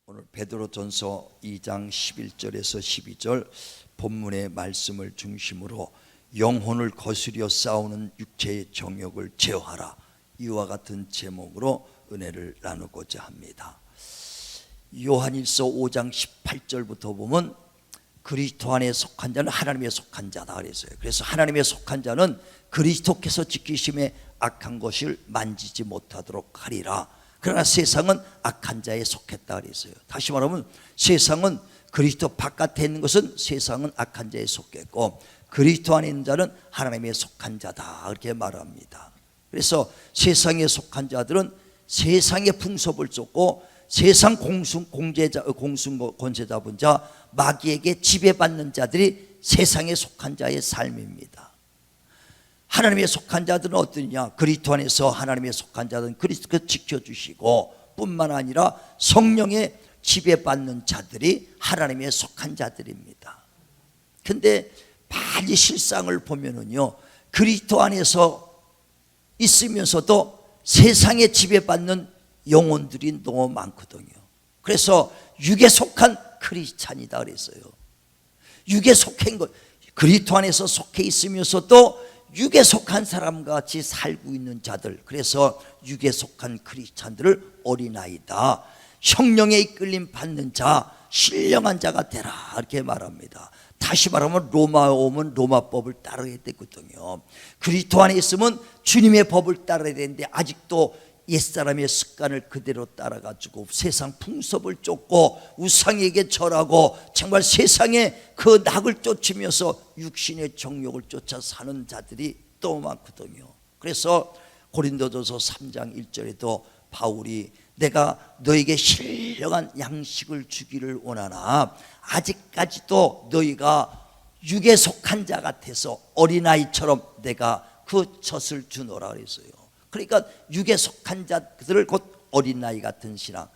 오늘 베드로전서 2장 11절에서 12절 본문의 말씀을 중심으로 영혼을 거스려 싸우는 육체의 정욕을 제어하라, 이와 같은 제목으로 은혜를 나누고자 합니다. 요한일서 5장 18절부터 보면 그리스도 안에 속한 자는 하나님의 속한 자다 그랬어요. 그래서 하나님의 속한 자는 그리스도께서 지키심에 악한 것을 만지지 못하도록 하리라. 그러나 세상은 악한 자에 속했다 그랬어요. 다시 말하면 세상은 그리스도 바깥에 있는 것은 세상은 악한 자에 속했고 그리스도 안에 있는 자는 하나님의 속한 자다, 그렇게 말합니다. 그래서 세상에 속한 자들은 세상의 풍습을 쫓고 세상 권세 잡은 자, 마귀에게 지배받는 자들이 세상에 속한 자의 삶입니다. 하나님의 속한 자들은 어떠냐? 그리스도 안에서 하나님의 속한 자들은 그리스도께서 지켜주시고 뿐만 아니라 성령의 지배받는 자들이 하나님의 속한 자들입니다. 근데 많이 실상을 보면은요, 그리스도 안에서 있으면서도 세상에 지배받는 영혼들이 너무 많거든요. 그래서 육에 속한 크리스찬이다 그랬어요. 육에 속한 것, 그리스도 안에서 속해 있으면서도 육에 속한 사람같이 살고 있는 자들, 그래서 육에 속한 크리스찬들을 어린아이다, 성령의 이끌림 받는 자, 신령한 자가 되라, 이렇게 말합니다. 다시 말하면 로마에 오면 로마법을 따라야 되거든요. 그리스도 안에 있으면 주님의 법을 따라야 되는데 아직도 옛사람의 습관을 그대로 따라가지고 세상 풍습을 쫓고 우상에게 절하고 정말 세상의 그 낙을 쫓으면서 육신의 정욕을 쫓아 사는 자들이 또 많거든요. 그래서 고린도전서 3장 1절에도 바울이 내가 너에게 신령한 양식을 주기를 원하나 아직까지도 너희가 육에 속한 자 같아서 어린아이처럼 내가 그 젖을 주노라 그랬어요. 그러니까 육에 속한 자들을 곧 어린아이 같은 신앙,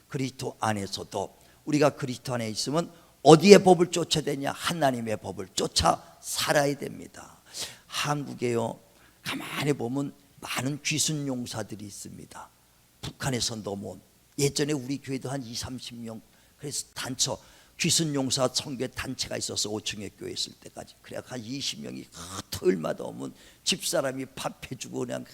그리스도 안에서도 우리가 그리스도 안에 있으면 어디에 법을 쫓아야 되냐? 하나님의 법을 쫓아 살아야 됩니다. 한국에요, 가만히 보면 많은 귀순 용사들이 있습니다. 북한에서 넘어온, 예전에 우리 교회도 한 20-30명 그래서 단처 귀순 용사 선교 단체가 있어서 5층에 교회 있을 때까지, 그래 한 20명이 토요일마다 오면 집사람이 밥 해주고 그냥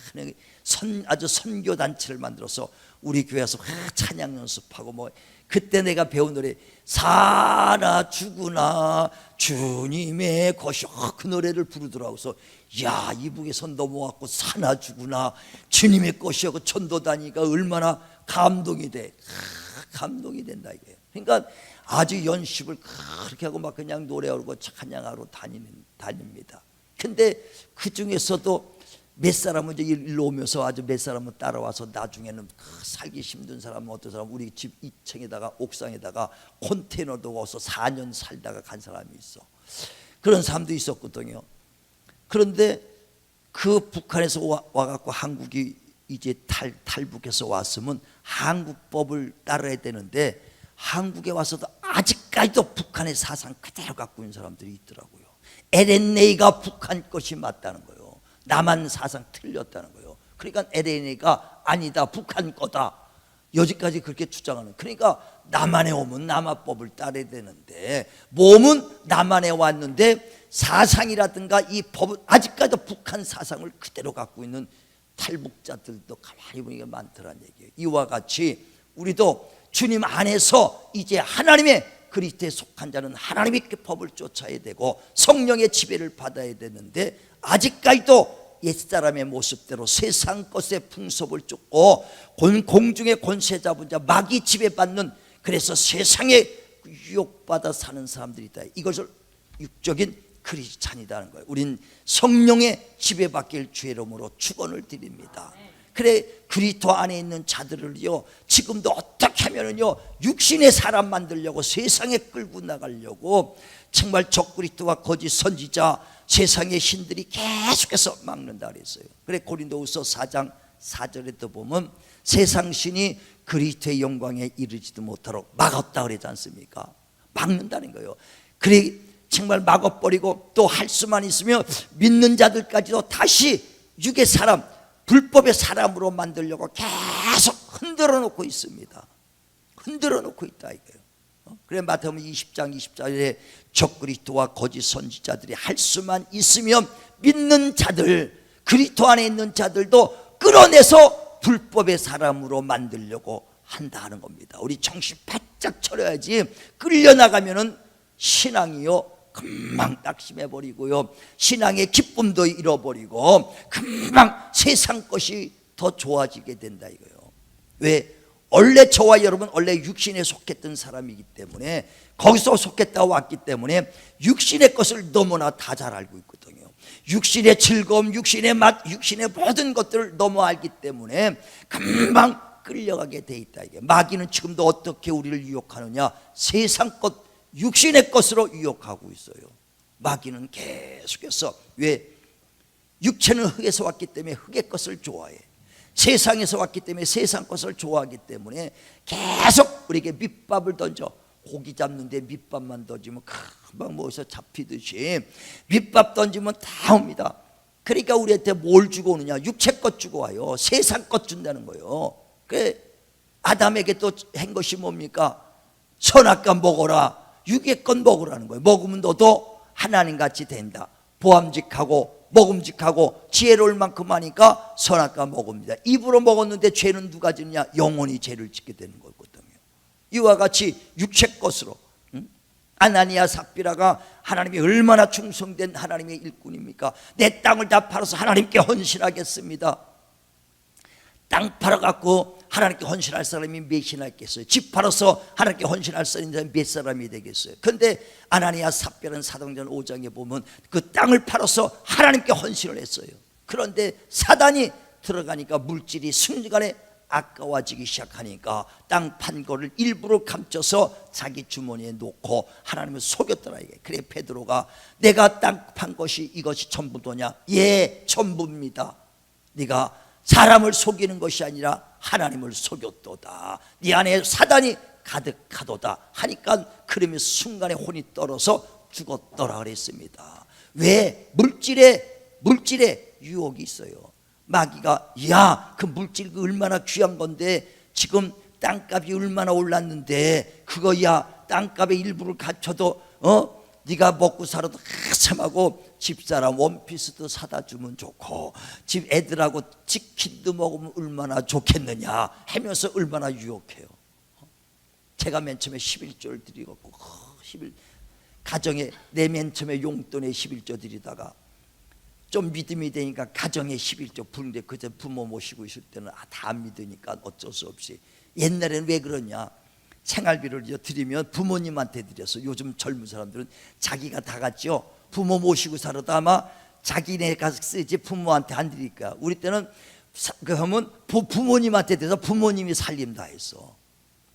아주 선교 단체를 만들어서 우리 교회에서 찬양 연습하고 뭐 그때 내가 배운 노래 사나 죽으나 주님의 것이 그 노래를 부르더라고. 그래서 야, 이북에서 넘어왔고 사나 죽으나 주님의 것이고 전도 다니니까 얼마나 감동이 돼. 감동이 된다 이게. 그러니까 아주 연습을 그렇게 하고 막 그냥 노래하고 찬양하러 다닙니다. 근데 그 중에서도 몇 사람은 이제 일로 오면서 아주 몇 사람은 따라와서 나중에는 살기 힘든 사람은 어떤 사람 우리 집 2층에다가 옥상에다가 컨테이너도 와서 4년 살다가 간 사람이 있어. 그런 사람도 있었거든요. 그런데 그 북한에서 와갖고 한국이 이제 탈북해서 왔으면 한국법을 따라야 되는데 한국에 와서도 아직까지도 북한의 사상 그대로 갖고 있는 사람들이 있더라고요. LNA가 북한 것이 맞다는 거예요. 남한 사상 틀렸다는 거예요. 그러니까 LNA가 아니다, 북한 거다, 여기까지 그렇게 주장하는. 그러니까 남한에 오면 남한법을 따라야 되는데 몸은 남한에 왔는데 사상이라든가 이 법은 아직까지도 북한 사상을 그대로 갖고 있는 탈북자들도 가만히 보니까 많더란 얘기예요. 이와 같이 우리도 주님 안에서 이제 하나님의 그리스도에 속한 자는 하나님의 법을 쫓아야 되고 성령의 지배를 받아야 되는데 아직까지도 옛사람의 모습대로 세상 것의 풍습을 쫓고 공중의 권세 잡은 자, 마귀 지배받는, 그래서 세상에 유혹받아 사는 사람들이 있다. 이것을 육적인 크리스찬이라는 거예요. 우린 성령의 지배받길 주의 이름으로 축원을 드립니다. 그래, 그리스도 안에 있는 자들을요, 지금도 어떻게 하면은요, 육신의 사람 만들려고 세상에 끌고 나가려고 정말 적그리스도와 거짓 선지자, 세상의 신들이 계속해서 막는다 그랬어요. 그래, 고린도후서 4장 4절에도 보면 세상 신이 그리스도의 영광에 이르지도 못하도록 막았다 그러지 않습니까? 막는다는 거예요. 그래, 정말 막아버리고 또 할 수만 있으면 믿는 자들까지도 다시 육의 사람, 불법의 사람으로 만들려고 계속 흔들어 놓고 있습니다. 흔들어 놓고 있다 이거예요. 그래 마태복음 20장 24절에 적그리스도와 거짓 선지자들이 할 수만 있으면 믿는 자들, 그리스도 안에 있는 자들도 끌어내서 불법의 사람으로 만들려고 한다는 겁니다. 우리 정신 바짝 차려야지. 끌려나가면은 신앙이요 금방 낙심해버리고요, 신앙의 기쁨도 잃어버리고 금방 세상 것이 더 좋아지게 된다 이거예요. 왜? 원래 저와 여러분 원래 육신에 속했던 사람이기 때문에, 거기서 속했다 왔기 때문에 육신의 것을 너무나 다 잘 알고 있거든요. 육신의 즐거움, 육신의 맛, 육신의 모든 것들을 너무 알기 때문에 금방 끌려가게 돼 있다 이게. 마귀는 지금도 어떻게 우리를 유혹하느냐? 세상 것, 육신의 것으로 유혹하고 있어요. 마귀는 계속해서. 왜? 육체는 흙에서 왔기 때문에 흙의 것을 좋아해. 세상에서 왔기 때문에 세상 것을 좋아하기 때문에 계속 우리에게 밑밥을 던져. 고기 잡는데 밑밥만 던지면 금방 뭐에서 잡히듯이 밑밥 던지면 다 옵니다. 그러니까 우리한테 뭘 주고 오느냐? 육체 것 주고 와요. 세상 것 준다는 거예요. 그래 아담에게 또 한 것이 뭡니까? 선악과 먹어라. 육의 것 먹으라는 거예요. 먹으면 너도 하나님같이 된다. 보암직하고 먹음직하고 지혜로울 만큼 하니까 선악과 먹습니다. 입으로 먹었는데 죄는 누가 짓느냐? 영원히 죄를 짓게 되는 거거든요. 이와 같이 육체 것으로, 아나니아 삽비라가 하나님이 얼마나 충성된 하나님의 일꾼입니까? 내 땅을 다 팔아서 하나님께 헌신하겠습니다. 땅 팔아갖고 하나님께 헌신할 사람이 몇이나 있겠어요? 집 팔아서 하나님께 헌신할 사람이 몇 사람이 되겠어요? 그런데 아나니아 삽비라는 사도행전 5장에 보면 그 땅을 팔아서 하나님께 헌신을 했어요. 그런데 사단이 들어가니까 물질이 순간에 아까워지기 시작하니까 땅 판 거를 일부러 감춰서 자기 주머니에 놓고 하나님을 속였더라 이게. 그래 베드로가 내가 땅 판 것이 이것이 전부도냐? 예, 전부입니다. 네가 사람을 속이는 것이 아니라 하나님을 속였도다. 네 안에 사단이 가득하도다 하니까 그러면 순간에 혼이 떨어서 죽었더라 그랬습니다. 왜? 물질에 유혹이 있어요. 마귀가 야, 그 물질 그 얼마나 귀한 건데 지금 땅값이 얼마나 올랐는데 그거 야 땅값의 일부를 갖춰도 네가 먹고 살아도 한참하고 집사람 원피스도 사다 주면 좋고 집 애들하고 치킨도 먹으면 얼마나 좋겠느냐 하면서 얼마나 유혹해요. 제가 맨 처음에 11조를 드리고 가정에 내 맨 처음에 용돈에 11조 드리다가 좀 믿음이 되니까 가정에 11조 부르는데 그때 부모 모시고 있을 때는 다 안 믿으니까 어쩔 수 없이. 옛날에는 왜 그러냐? 생활비를 드리면 부모님한테 드렸어. 요즘 젊은 사람들은 자기가 다 갔죠. 부모 모시고 살아도 아마 자기네가 쓰지 부모한테 안 드리니까. 우리 때는 그러면 부모님한테 대서 부모님이 살림 다 했어.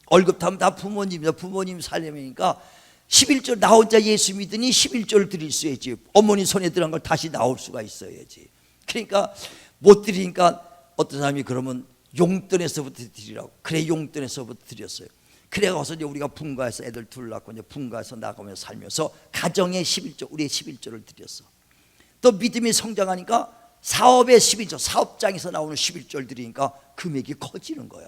월급 타면 다 부모님이다. 부모님 살림이니까 11조 나 혼자 예수 믿으니 11조를 드릴 수 있지. 어머니 손에 들어간 걸 다시 나올 수가 있어야지. 그러니까 못 드리니까 어떤 사람이 그러면 용돈에서부터 드리라고. 그래 용돈에서부터 드렸어요. 그래서 이제 우리가 분가해서 애들 둘 낳고 이제 분가해서 나가면서 살면서 가정에 11조, 우리의 11조를 드렸어. 또 믿음이 성장하니까 사업에 11조, 사업장에서 나오는 11조를 드리니까 금액이 커지는 거야.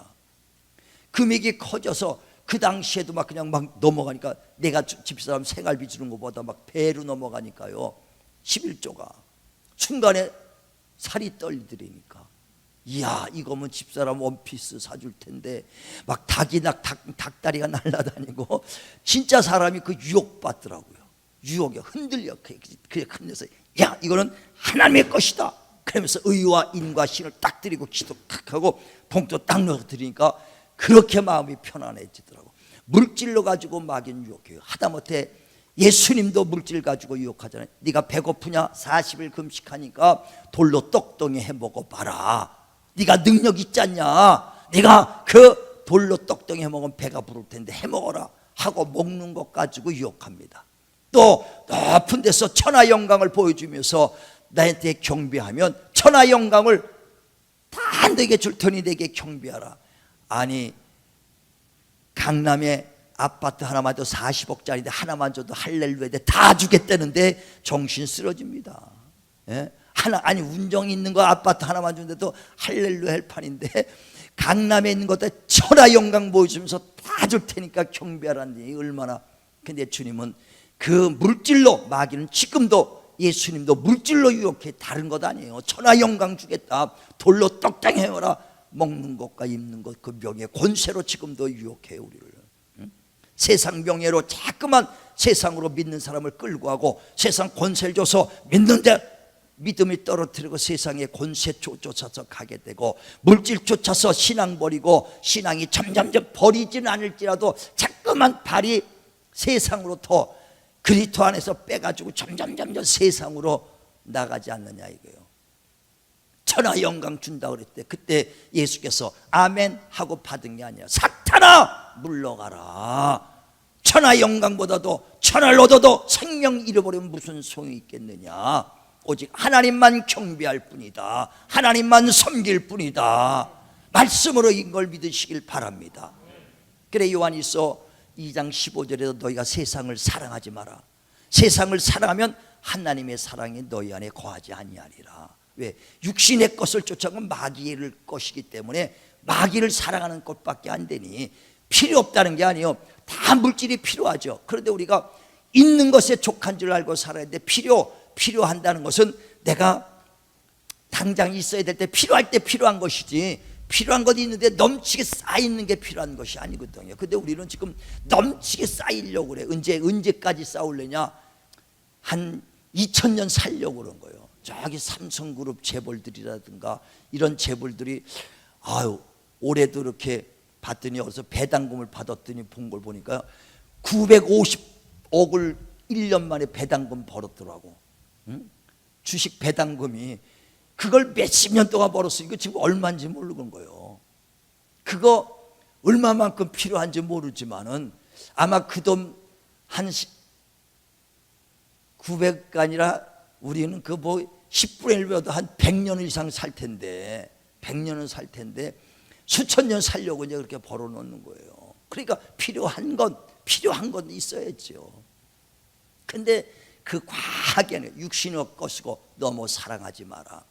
금액이 커져서 그 당시에도 막 그냥 막 넘어가니까 내가 집사람 생활비 주는 것보다 막 배로 넘어가니까요. 11조가 순간에 살이 떨리더라니까. 이야, 이거면 집사람 원피스 사줄 텐데 막 닭다리가 날아다니고 진짜 사람이 그 유혹받더라고요. 유혹에 흔들려. 그게 흔들려서 야, 이거는 하나님의 것이다. 그러면서 의와 인과 신을 딱 드리고 기도 탁 하고 봉투 딱 넣어서 드리니까 그렇게 마음이 편안해지더라고. 물질로 가지고 마귀는 유혹해요. 하다못해 예수님도 물질 가지고 유혹하잖아요. 네가 배고프냐? 40일 금식하니까 돌로 떡덩이 해 먹어봐라. 네가 능력 있지 않냐? 네가 그 돌로 떡덩이 해 먹으면 배가 부를 텐데 해 먹어라 하고 먹는 것 가지고 유혹합니다. 또 높은 데서 천하 영광을 보여주면서 나한테 경배하면 천하 영광을 다 내게 줄 테니 내게 경배하라. 아니 강남에 아파트 하나만 줘도 40억짜리인데 하나만 줘도 할렐루야인데 다 주겠다는데 정신 쓰러집니다. 예? 아니 운정 있는 거 아파트 하나만 주는데도 할렐루야 할 판인데 강남에 있는 것들 천하 영광 보여주면서 다 줄 테니까 경배하라니 얼마나. 근데 주님은 그 물질로, 마귀는 지금도 예수님도 물질로 유혹해. 다른 것 아니에요. 천하 영광 주겠다, 돌로 떡장 해어라. 먹는 것과 입는 것, 그 명예 권세로 지금도 유혹해요 우리를. 세상 명예로 자꾸만 세상으로 믿는 사람을 끌고 가고, 세상 권세를 줘서 믿는데 믿음이 떨어뜨리고 세상의 권세 쫓아서 가게 되고, 물질 쫓아서 신앙 버리고, 신앙이 점점점 버리지는 않을지라도 자꾸만 발이 세상으로 더 그리스도 안에서 빼가지고 점점 세상으로 나가지 않느냐 이거예요. 천하 영광 준다 그랬대. 그때 예수께서 아멘 하고 받은 게 아니라 사탄아 물러가라. 천하 영광보다도 천하를 얻어도 생명 잃어버리면 무슨 소용이 있겠느냐. 오직 하나님만 경배할 뿐이다. 하나님만 섬길 뿐이다. 말씀으로 이걸 믿으시길 바랍니다. 그래 요한일서 2장 15절에도 너희가 세상을 사랑하지 마라. 세상을 사랑하면 하나님의 사랑이 너희 안에 거하지 아니하리라. 왜? 육신의 것을 쫓아가면 마귀의 것이기 때문에 마귀를 사랑하는 것밖에 안 되니 필요 없다는 게 아니에요. 다 물질이 필요하죠. 그런데 우리가 있는 것에 족한 줄 알고 살아야 돼. 필요한다는 것은 내가 당장 있어야 될 때 필요할 때 필요한 것이지, 필요한 것이 있는데 넘치게 쌓이는 게 필요한 것이 아니거든요. 근데 우리는 지금 넘치게 쌓이려고 그래. 언제까지 쌓으려냐? 한 2000년 살려고 그런 거예요. 저기 삼성그룹 재벌들이라든가 이런 재벌들이 올해도 이렇게 봤더니 어디서 배당금을 받았더니 본 걸 보니까 950억을 1년 만에 배당금 벌었더라고. 주식 배당금이 그걸 몇십 년 동안 벌었어. 이거 지금 얼마인지 모르는 거예요. 그거 얼마만큼 필요한지 모르지만은 아마 그 돈 한 900가 아니라 우리는 그 뭐 10분의 1보다 한 100년 이상 살 텐데, 100년은 살 텐데 수천 년 살려고 이제 그렇게 벌어놓는 거예요. 그러니까 필요한 건 있어야죠. 근데 그 과하게 육신의 것이고 너무 사랑하지 마라.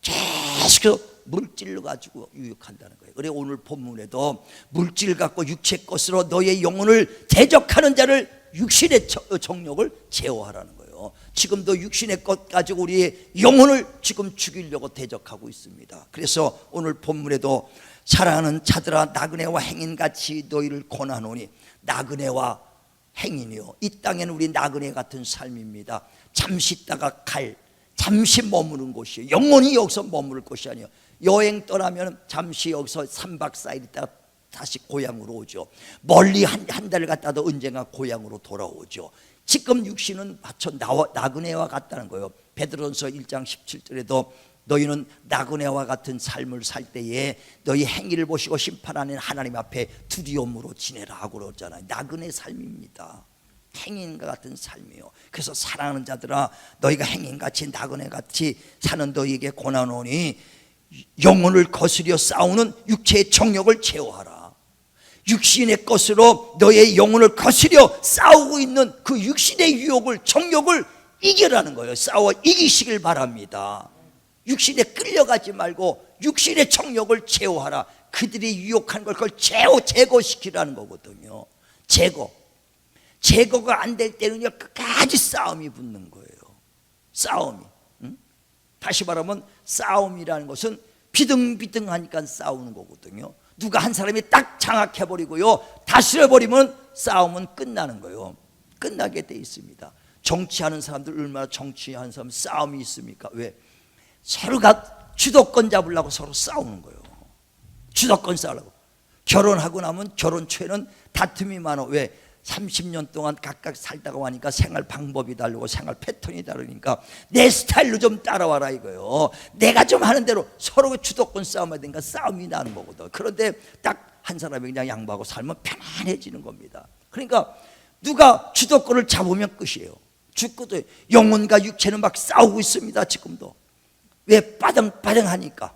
계속 물질로 가지고 유혹한다는 거예요. 그래 오늘 본문에도 물질 갖고 육체 것으로 너의 영혼을 대적하는 자를 육신의 정욕을 제어하라는 거예요. 지금도 육신의 것 가지고 우리의 영혼을 지금 죽이려고 대적하고 있습니다. 그래서 오늘 본문에도 사랑하는 자들아 나그네와 행인같이 너희를 권하노니, 나그네와 행인이요, 이 땅에는 우리 나그네 같은 삶입니다. 잠시 있다가 잠시 머무는 곳이에요. 영원히 여기서 머무를 곳이 아니에요. 여행 떠나면 잠시 여기서 3박 4일 있다가 다시 고향으로 오죠. 멀리 한 달을 갔다도 언젠가 고향으로 돌아오죠. 지금 육신은 마쳐 나그네와 같다는 거예요. 베드로전서 1장 17절에도 너희는 나그네와 같은 삶을 살 때에 너희 행위를 보시고 심판하는 하나님 앞에 두려움으로 지내라 하고 그러잖아요. 나그네 삶입니다. 행인과 같은 삶이요. 그래서 사랑하는 자들아 너희가 행인같이 나그네같이 사는 너희에게 권하노니 영혼을 거스려 싸우는 육체의 정욕을 제어하라. 육신의 것으로 너의 영혼을 거스려 싸우고 있는 그 육신의 유혹을, 정욕을 이겨라는 거예요. 싸워 이기시길 바랍니다. 육신에 끌려가지 말고 육신의 정욕을 제어하라. 그들이 유혹한 걸 그걸 제거시키라는 거거든요. 제거가 안 될 때는요 끝까지 싸움이 붙는 거예요. 싸움이. 다시 말하면 싸움이라는 것은 비등비등하니까 싸우는 거거든요. 누가 한 사람이 딱 장악해버리고요 다스려버리면 싸움은 끝나는 거예요. 끝나게 돼 있습니다. 정치하는 사람들 얼마나 정치하는 사람 싸움이 있습니까? 왜? 서로가 주도권 잡으려고 서로 싸우는 거예요. 주도권 싸우려고. 결혼하고 나면 결혼 초에는 다툼이 많아. 왜? 30년 동안 각각 살다가 하니까 생활 방법이 다르고 생활 패턴이 다르니까 내 스타일로 좀 따라와라 이거예요. 내가 좀 하는 대로 서로 주도권 싸움해야 되니까 싸움이 나는 거거든. 그런데 딱 한 사람이 그냥 양보하고 살면 편안해지는 겁니다. 그러니까 누가 주도권을 잡으면 끝이에요. 죽고도 영혼과 육체는 막 싸우고 있습니다. 지금도. 왜? 빠등빠등하니까.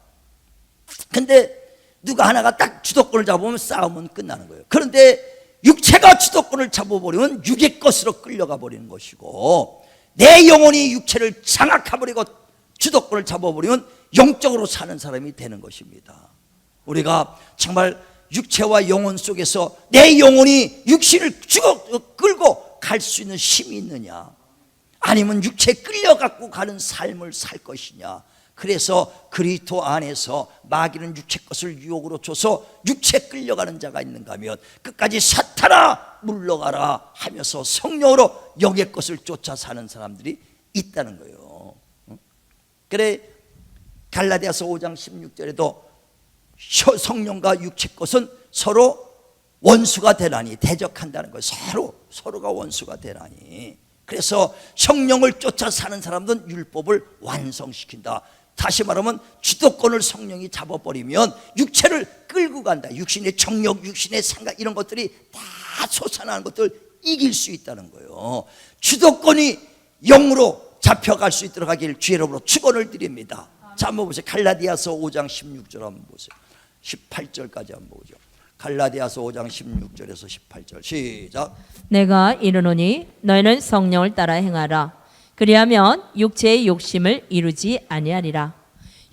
근데 누가 하나가 딱 주도권을 잡으면 싸움은 끝나는 거예요. 그런데 육체가 주도권을 잡아버리면 육의 것으로 끌려가 버리는 것이고, 내 영혼이 육체를 장악해버리고 주도권을 잡아버리면 영적으로 사는 사람이 되는 것입니다. 우리가 정말 육체와 영혼 속에서 내 영혼이 육신을 끌고 갈 수 있는 힘이 있느냐, 아니면 육체에 끌려갖고 가는 삶을 살 것이냐. 그래서 그리스도 안에서 마귀는 육체 것을 유혹으로 줘서 육체에 끌려가는 자가 있는가 하면 끝까지 사탄아 물러가라 하면서 성령으로 영의 것을 쫓아 사는 사람들이 있다는 거예요. 그래 갈라디아서 5장 16절에도 성령과 육체 것은 서로 원수가 되나니, 대적한다는 거예요. 서로가 원수가 되나니. 그래서 성령을 쫓아 사는 사람들은 율법을 완성시킨다. 다시 말하면 주도권을 성령이 잡아버리면 육체를 끌고 간다. 육신의 정욕, 육신의 생각, 이런 것들이 다 솟아나는 것들 이길 수 있다는 거예요. 주도권이 영으로 잡혀갈 수 있도록 하길 주의로 축원을 드립니다. 자, 한번 보세요. 갈라디아서 5장 16절 한번 보세요. 18절까지 한번 보죠. 갈라디아서 5장 16절에서 18절 시작. 내가 이르노니 너희는 성령을 따라 행하라. 그리하면 육체의 욕심을 이루지 아니하리라.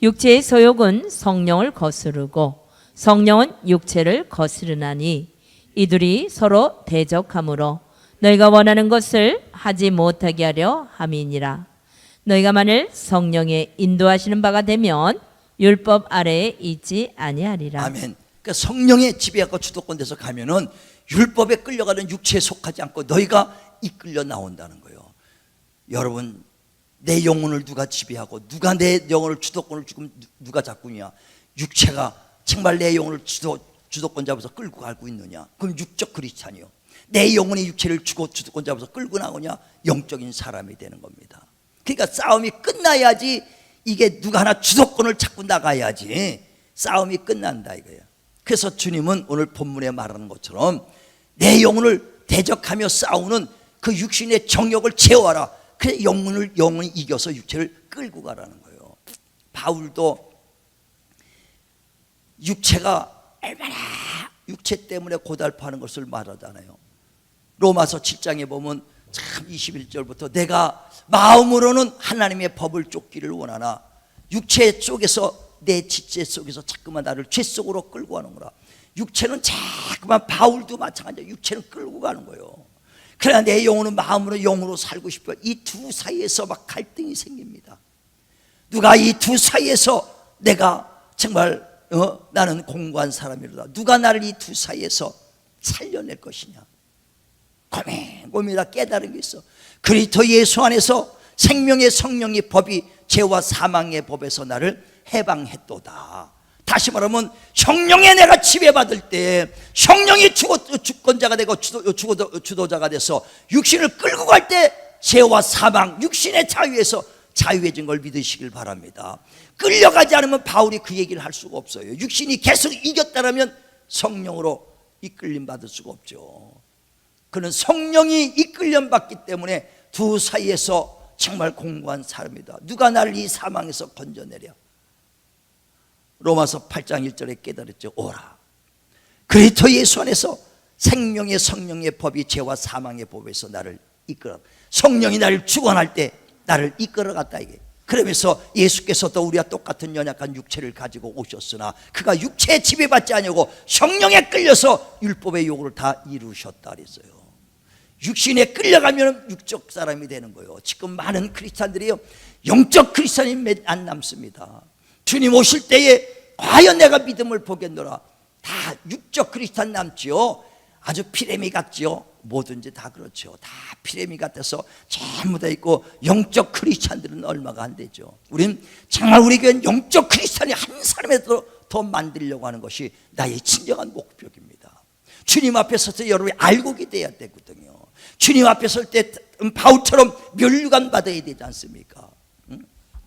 육체의 소욕은 성령을 거스르고 성령은 육체를 거스르나니 이들이 서로 대적하므로 너희가 원하는 것을 하지 못하게 하려 함이니라. 너희가 만일 성령의 인도하시는 바가 되면 율법 아래에 있지 아니하리라. 아멘. 그러니까 성령의 지배하고 주도권 돼서 가면은 율법에 끌려가는 육체에 속하지 않고 너희가 이끌려 나온다는 거예요. 여러분, 내 영혼을 누가 지배하고 누가 내 영혼을 주도권을 지금 누가 잡고 있냐? 육체가 정말 내 영혼을 주도권 잡아서 끌고 가고 있느냐? 그럼 육적 크리스찬이요. 내 영혼이 육체를 주도권 잡아서 끌고 나오냐? 영적인 사람이 되는 겁니다. 그러니까 싸움이 끝나야지, 이게 누가 하나 주도권을 잡고 나가야지 싸움이 끝난다 이거예요. 그래서 주님은 오늘 본문에 말하는 것처럼 내 영혼을 대적하며 싸우는 그 육신의 정욕을 제어하라. 그래 영혼이 이겨서 육체를 끌고 가라는 거예요. 바울도 육체가 얼마나 육체 때문에 고달파하는 것을 말하잖아요. 로마서 7장에 보면 참 21절부터 내가 마음으로는 하나님의 법을 쫓기를 원하나 육체 속에서, 내 지체 속에서 자꾸만 나를 죄 속으로 끌고 가는구나. 육체는 자꾸만, 바울도 마찬가지야. 육체는 끌고 가는 거예요. 그러나 내 영혼은 마음으로 영으로 살고 싶어요. 이 두 사이에서 막 갈등이 생깁니다. 누가 이 두 사이에서 내가 정말 나는 공고한 사람이로다, 누가 나를 이 두 사이에서 살려낼 것이냐. 고민하다 깨달은 게 있어. 그리스도 예수 안에서 생명의 성령의 법이 죄와 사망의 법에서 나를 해방했도다. 다시 말하면 성령에 내가 지배받을 때 성령이 주권자가 되고 주도자가 돼서 육신을 끌고 갈 때 죄와 사망, 육신의 자유에서 자유해진 걸 믿으시길 바랍니다. 끌려가지 않으면 바울이 그 얘기를 할 수가 없어요. 육신이 계속 이겼다면 성령으로 이끌림 받을 수가 없죠. 그는 성령이 이끌림 받기 때문에 두 사이에서 정말 공고한 사람이다. 누가 나를 이 사망에서 건져내려. 로마서 8장 1절에 깨달았죠. 오라. 그리스도 예수 안에서 생명의 성령의 법이 죄와 사망의 법에서 나를 이끌어, 성령이 나를 주관할 때 나를 이끌어갔다 이게. 그러면서 예수께서도 우리와 똑같은 연약한 육체를 가지고 오셨으나 그가 육체에 지배받지 아니하고 성령에 끌려서 율법의 요구를 다 이루셨다 그랬어요. 육신에 끌려가면 육적 사람이 되는 거예요. 지금 많은 크리스찬들이요, 영적 크리스찬이 몇 안 남습니다. 주님 오실 때에 과연 내가 믿음을 보겠노라. 다 육적 크리스찬 남지요. 아주 피레미 같지요. 뭐든지 다 그렇죠. 다 피레미 같아서 전부 다 있고 영적 크리스찬들은 얼마가 안 되죠. 우린 정말 우리 교회는 영적 크리스찬이 한 사람이라도 더 만들려고 하는 것이 나의 진정한 목표입니다. 주님 앞에 서서 여러분이 알고 기대야 되거든요. 주님 앞에 설 때 바울처럼 면류관 받아야 되지 않습니까?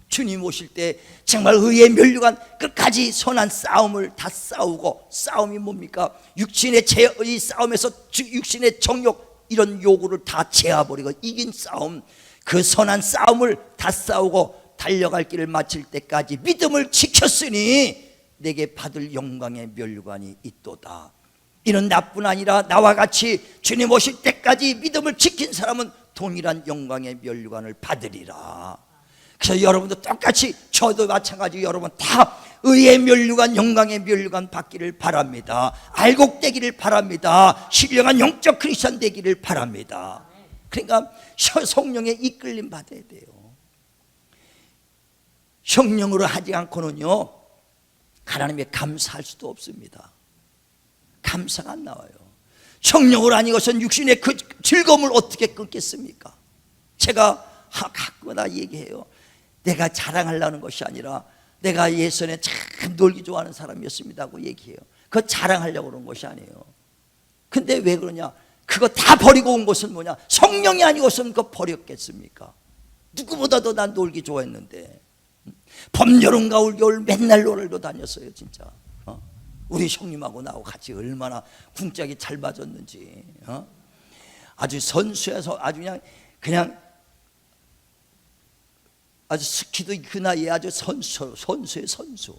주님 오실 때 정말 의의 면류관, 끝까지 선한 싸움을 다 싸우고, 싸움이 뭡니까? 육신의 이 싸움에서 육신의 정욕, 이런 요구를 다 제어버리고 이긴 싸움, 그 선한 싸움을 다 싸우고 달려갈 길을 마칠 때까지 믿음을 지켰으니 내게 받을 영광의 면류관이 있도다. 이는 나뿐 아니라 나와 같이 주님 오실 때까지 믿음을 지킨 사람은 동일한 영광의 면류관을 받으리라. 그래서 여러분도 똑같이, 저도 마찬가지, 여러분 다 의의 면류관, 영광의 면류관 받기를 바랍니다. 알곡되기를 바랍니다. 신령한 영적 크리스천 되기를 바랍니다. 그러니까 성령의 이끌림 받아야 돼요. 성령으로 하지 않고는요, 하나님에 감사할 수도 없습니다. 감사가 안 나와요. 성령으로 하는 것은 육신의 그 즐거움을 어떻게 끊겠습니까? 제가 가끔마다 얘기해요. 내가 자랑하려는 것이 아니라 내가 예전에 참 놀기 좋아하는 사람이었습니다 하고 얘기해요. 그거 자랑하려고 그런 것이 아니에요. 근데 왜 그러냐? 그거 다 버리고 온 것은 뭐냐? 성령이 아니고서는 그거 버렸겠습니까? 누구보다도 난 놀기 좋아했는데, 봄, 여름, 가을, 겨울 맨날 놀러 다녔어요. 진짜 우리 형님하고 나하고 같이 얼마나 궁짝이 잘 맞았는지. 아주 선수여서 아주 그냥 아주 스키도 그 나이에 아주 선수의 선수.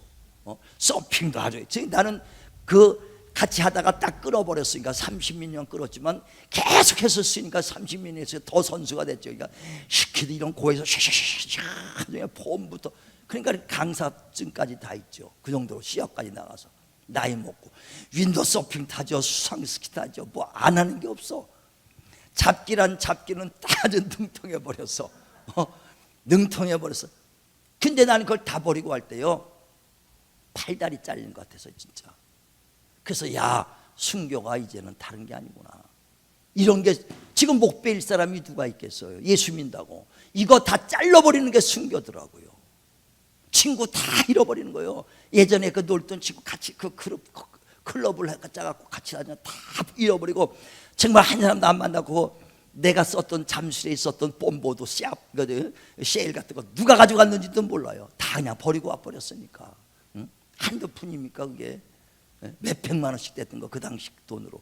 서핑도 아주. 나는 그 같이 하다가 딱 끌어버렸으니까 30몇 년 끌었지만 계속해서 쓰니까 30몇 년에서 더 선수가 됐죠. 그러니까 스키도 이런 고에서 샤샤샤샤 봄부터, 그러니까 강사증까지 다 있죠. 그 정도로 시합까지 나가서 나이 먹고 윈도 서핑 타죠, 수상 스키 타죠. 뭐 안 하는 게 없어. 잡기는 아주 능통해 버렸어. 능통해 버렸어. 근데 나는 그걸 다 버리고 할 때요, 팔다리 잘린 것 같아서 진짜. 그래서 야, 순교가 이제는 다른 게 아니구나. 이런 게 지금 목 베일 사람이 누가 있겠어요? 예수 믿는다고 이거 다 잘라버리는 게 순교더라고요. 친구 다 잃어버리는 거예요. 예전에 그 놀던 친구 같이 그 클럽을 짜갖고 같이 다녀 다 잃어버리고, 정말 한 사람도 안 만나고, 내가 썼던 잠실에 있었던 뽐보도 셰일 같은 거 누가 가져갔는지도 몰라요. 다 그냥 버리고 와버렸으니까. 한두 푼입니까 그게? 몇백만 원씩 됐던 거, 그 당시 돈으로.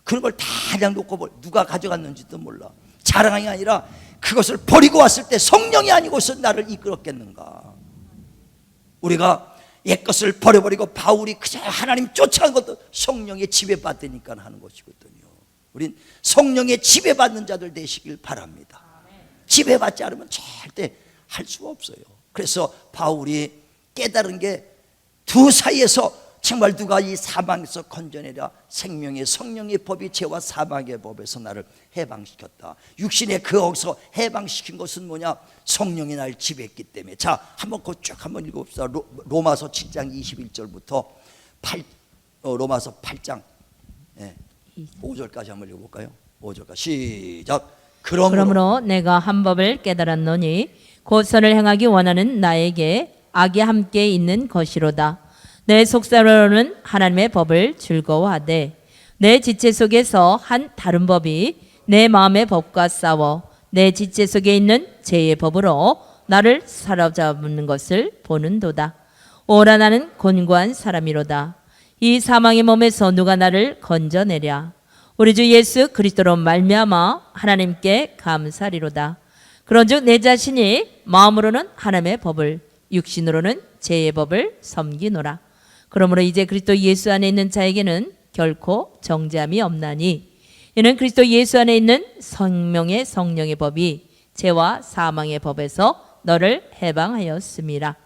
그런 걸 다 그냥 놓고 누가 가져갔는지도 몰라. 자랑이 아니라 그것을 버리고 왔을 때 성령이 아니고서 나를 이끌었겠는가. 우리가 옛것을 버려버리고 바울이 그저 하나님 쫓아간 것도 성령의 지배받으니까 하는 것이거든요. 우린 성령의 지배받는 자들 되시길 바랍니다. 지배받지 않으면 절대 할 수가 없어요. 그래서 바울이 깨달은 게 두 사이에서 정말 누가 이 사망에서 건져내랴. 생명의 성령의 법이 죄와 사망의 법에서 나를 해방시켰다. 육신의 거기서 해방시킨 것은 뭐냐? 성령이 나를 지배했기 때문에. 자, 한번 그 쭉 한번 읽어봅시다. 로마서 7장 21절부터 로마서 8장 5절까지 한번 읽어볼까요? 5절까지 시작. 그러므로 내가 한 법을 깨달았노니 곧 선을 행하기 원하는 나에게 악이 함께 있는 것이로다. 내 속사로는 하나님의 법을 즐거워하되 내 지체 속에서 한 다른 법이 내 마음의 법과 싸워 내 지체 속에 있는 죄의 법으로 나를 사로잡는 것을 보는도다. 오라 나는 곤고한 사람이로다. 이 사망의 몸에서 누가 나를 건져내랴. 우리 주 예수 그리스도로 말미암아 하나님께 감사리로다. 그런즉 내 자신이 마음으로는 하나님의 법을, 육신으로는 죄의 법을 섬기노라. 그러므로 이제 그리스도 예수 안에 있는 자에게는 결코 정죄함이 없나니 이는 그리스도 예수 안에 있는 생명의 성령의 법이 죄와 사망의 법에서 너를 해방하였음이라.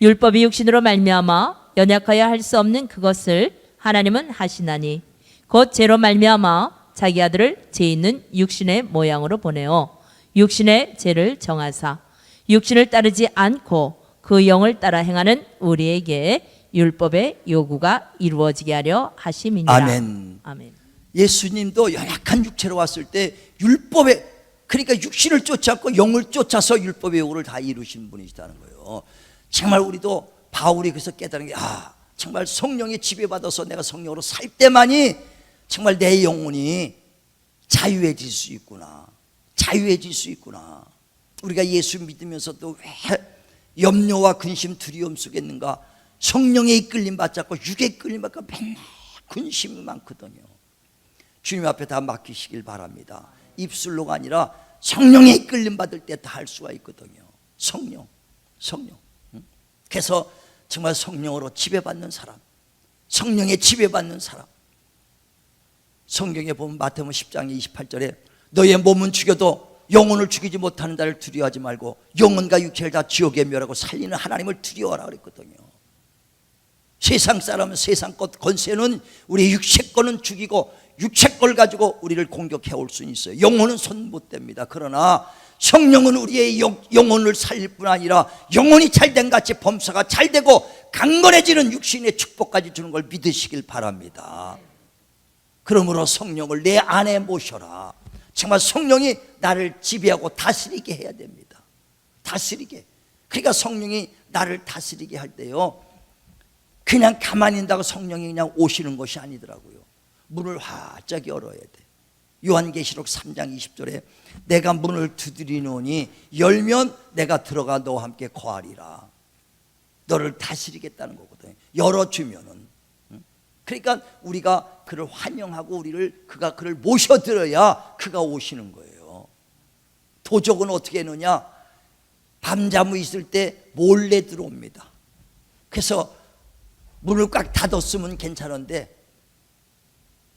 율법이 육신으로 말미암아 연약하여 할 수 없는 그것을 하나님은 하시나니 곧 죄로 말미암아 자기 아들을 죄 있는 육신의 모양으로 보내어 육신의 죄를 정하사 육신을 따르지 않고 그 영을 따라 행하는 우리에게 율법의 요구가 이루어지게 하려 하심이니라. 아멘. 아멘. 예수님도 연약한 육체로 왔을 때 율법에, 그러니까 육신을 쫓았고 영을 쫓아서 율법의 요구를 다 이루신 분이시다는 거예요. 정말 우리도 바울이 그래서 깨달은 게, 정말 성령의 지배받아서 내가 성령으로 살 때만이 정말 내 영혼이 자유해질 수 있구나. 자유해질 수 있구나. 우리가 예수 믿으면서도 왜 염려와 근심 두려움 속에 있는가? 성령의 이끌림 받지 않고 육의 이끌림 받고 맨날 근심이 많거든요. 주님 앞에 다 맡기시길 바랍니다. 입술로가 아니라 성령의 이끌림 받을 때 다 할 수가 있거든요. 성령. 그래서 정말 성령으로 지배받는 사람, 성령의 지배받는 사람. 성경에 보면 마태복음 10장 28절에 너의 몸은 죽여도 영혼을 죽이지 못하는 자를 두려워하지 말고 영혼과 육체를 다 지옥에 멸하고 살리는 하나님을 두려워하라 그랬거든요. 세상 사람은 세상 것 권세는 우리 육체 거는 죽이고 육체 걸 가지고 우리를 공격해 올 수는 있어요. 영혼은 손 못 댑니다. 그러나 성령은 우리의 영혼을 살릴 뿐 아니라 영혼이 잘된 같이 범사가 잘되고 강건해지는 육신의 축복까지 주는 걸 믿으시길 바랍니다. 그러므로 성령을 내 안에 모셔라. 정말 성령이 나를 지배하고 다스리게 해야 됩니다. 다스리게. 그러니까 성령이 나를 다스리게 할 때요, 그냥 가만히 있다고 성령이 그냥 오시는 것이 아니더라고요. 문을 활짝 열어야 돼. 요한계시록 3장 20절에 내가 문을 두드리노니 열면 내가 들어가 너와 함께 거하리라. 너를 다스리겠다는 거거든요. 열어주면은. 그러니까 우리가 그를 환영하고 그가 그를 모셔들어야 그가 오시는 거예요. 도적은 어떻게 하느냐? 밤잠을 있을 때 몰래 들어옵니다. 그래서 문을 꽉 닫았으면 괜찮은데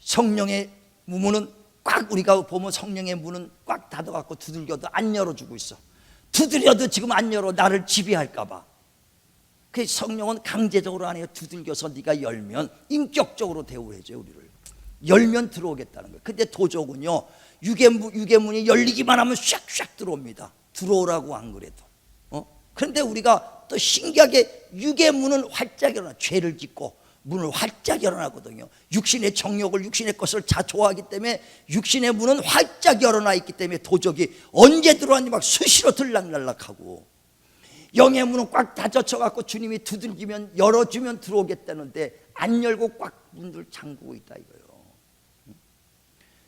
성령의 문은 꽉, 우리가 보면 성령의 문은 꽉 닫아갖고 두들겨도 안 열어주고 있어. 두드려도 지금 안 열어. 나를 지배할까 봐. 그 성령은 강제적으로 안 해요. 두들겨서 네가 열면 인격적으로 대우해줘요. 우리를 열면 들어오겠다는 거예요. 근데 도적은요, 유괴문이 열리기만 하면 샥샥 들어옵니다. 들어오라고 안 그래도. 그런데 우리가 또 신기하게 유괴문은 활짝 열어놔. 죄를 짓고 문을 활짝 열어놔거든요. 육신의 정욕을, 육신의 것을 좋아하기 때문에 육신의 문은 활짝 열어놔 있기 때문에 도적이 언제 들어왔는지 막 수시로 들락날락하고, 영의 문은 꽉 닫혀갖고 주님이 두들기면 열어주면 들어오겠다는데 안 열고 꽉 문을 잠그고 있다 이거예요.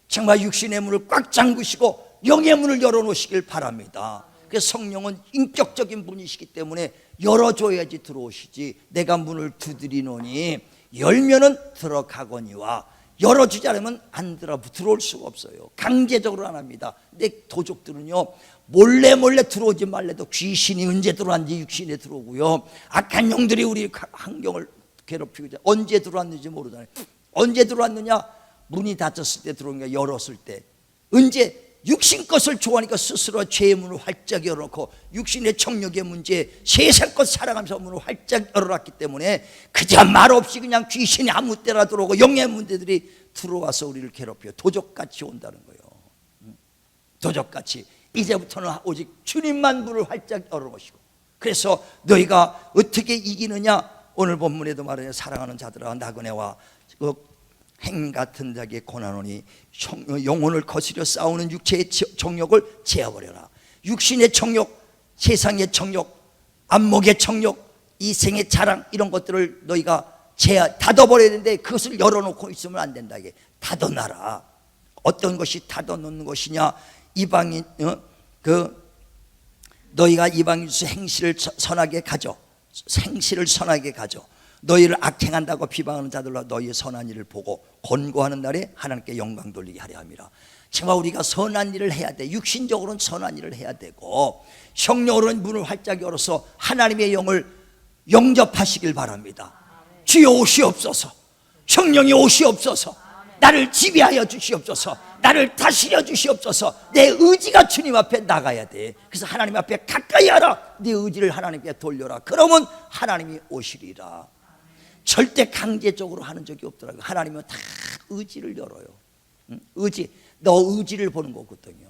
정말 육신의 문을 꽉 잠그시고 영의 문을 열어놓으시길 바랍니다. 그래서 성령은 인격적인 분이시기 때문에 열어줘야지 들어오시지. 내가 문을 두드리노니 열면은 들어가거니와 열어주지 않으면 안 들어올 수가 없어요. 강제적으로 안 합니다. 근데 도적들은요, 몰래 들어오지 말래도 귀신이 언제 들어왔는지 육신에 들어오고요, 악한 영들이 우리 환경을 괴롭히고 언제 들어왔는지 모르잖아요. 언제 들어왔느냐? 문이 닫혔을 때 들어온 게 열었을 때. 언제? 육신 것을 좋아하니까 스스로 죄의 문을 활짝 열어놓고 육신의 정욕의 문제, 세상 것 사랑하면서 문을 활짝 열어놨기 때문에 그저 말없이 그냥 귀신이 아무 때나 들어오고 영의 문제들이 들어와서 우리를 괴롭혀요. 도적같이 온다는 거예요. 도적같이. 이제부터는 오직 주님만 문을 활짝 열어놓으시고. 그래서 너희가 어떻게 이기느냐? 오늘 본문에도 말해요. 사랑하는 자들아 나그네와 행 같은 자에게 고난오니 영혼을 거스려 싸우는 육체의 정욕을 제어버려라. 육신의 정욕, 세상의 정욕, 안목의 정욕, 이 생의 자랑, 이런 것들을 너희가 닫아버려야 되는데 그것을 열어놓고 있으면 안 된다. 이게 닫아놔라. 어떤 것이 닫아놓는 것이냐? 이방인, 너희가 이방인으로서 행실을 선하게 가져. 행실을 선하게 가져. 너희를 악행한다고 비방하는 자들로 너희의 선한 일을 보고 권고하는 날에 하나님께 영광 돌리게 하려 함이라. 정말 우리가 선한 일을 해야 돼. 육신적으로는 선한 일을 해야 되고 성령으로는 문을 활짝 열어서 하나님의 영을 영접하시길 바랍니다. 주여 오시옵소서. 성령이 오시옵소서. 나를 지배하여 주시옵소서. 나를 다스려 주시옵소서. 내 의지가 주님 앞에 나가야 돼. 그래서 하나님 앞에 가까이 하라. 네 의지를 하나님께 돌려라. 그러면 하나님이 오시리라. 절대 강제적으로 하는 적이 없더라고요. 하나님은 다 의지를 열어요. 의지, 너 의지를 보는 거거든요.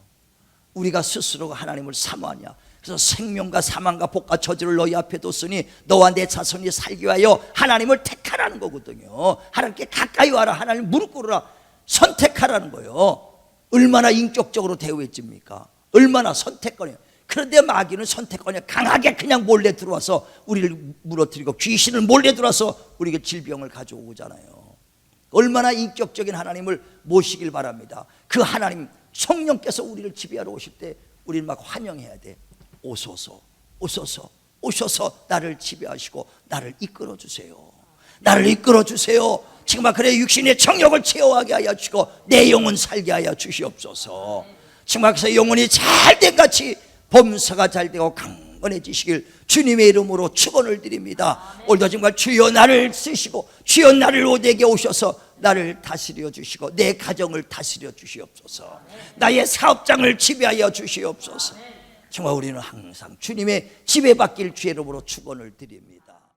우리가 스스로가 하나님을 사모하냐. 그래서 생명과 사망과 복과 저주를 너희 앞에 뒀으니 너와 내 자손이 살기 위하여 하나님을 택하라는 거거든요. 하나님께 가까이 와라. 하나님 무릎 꿇으라. 선택하라는 거예요. 얼마나 인격적으로 대우했습니까? 얼마나 선택권이에요. 그런데 마귀는 선택권이 강하게 그냥 몰래 들어와서 우리를 무너뜨리고 귀신을 몰래 들어와서 우리에게 질병을 가져오잖아요. 얼마나 인격적인 하나님을 모시길 바랍니다. 그 하나님 성령께서 우리를 지배하러 오실 때 우리는 막 환영해야 돼. 오소서, 오소서, 오셔서 나를 지배하시고 나를 이끌어 주세요. 나를 이끌어 주세요. 정말 그래 육신의 정욕을 제어하게 하여 주시고 내 영혼 살게 하여 주시옵소서. 정말 그래서 영혼이 잘된 같이 범사가 잘되고 강건해지시길 주님의 이름으로 축원을 드립니다. 오늘도 정말 주여 나를 쓰시고 주여 나를 내게 오셔서 나를 다스려 주시고 내 가정을 다스려 주시옵소서. 나의 사업장을 지배하여 주시옵소서. 정말 우리는 항상 주님의 지배받길 주의 이름으로 축원을 드립니다.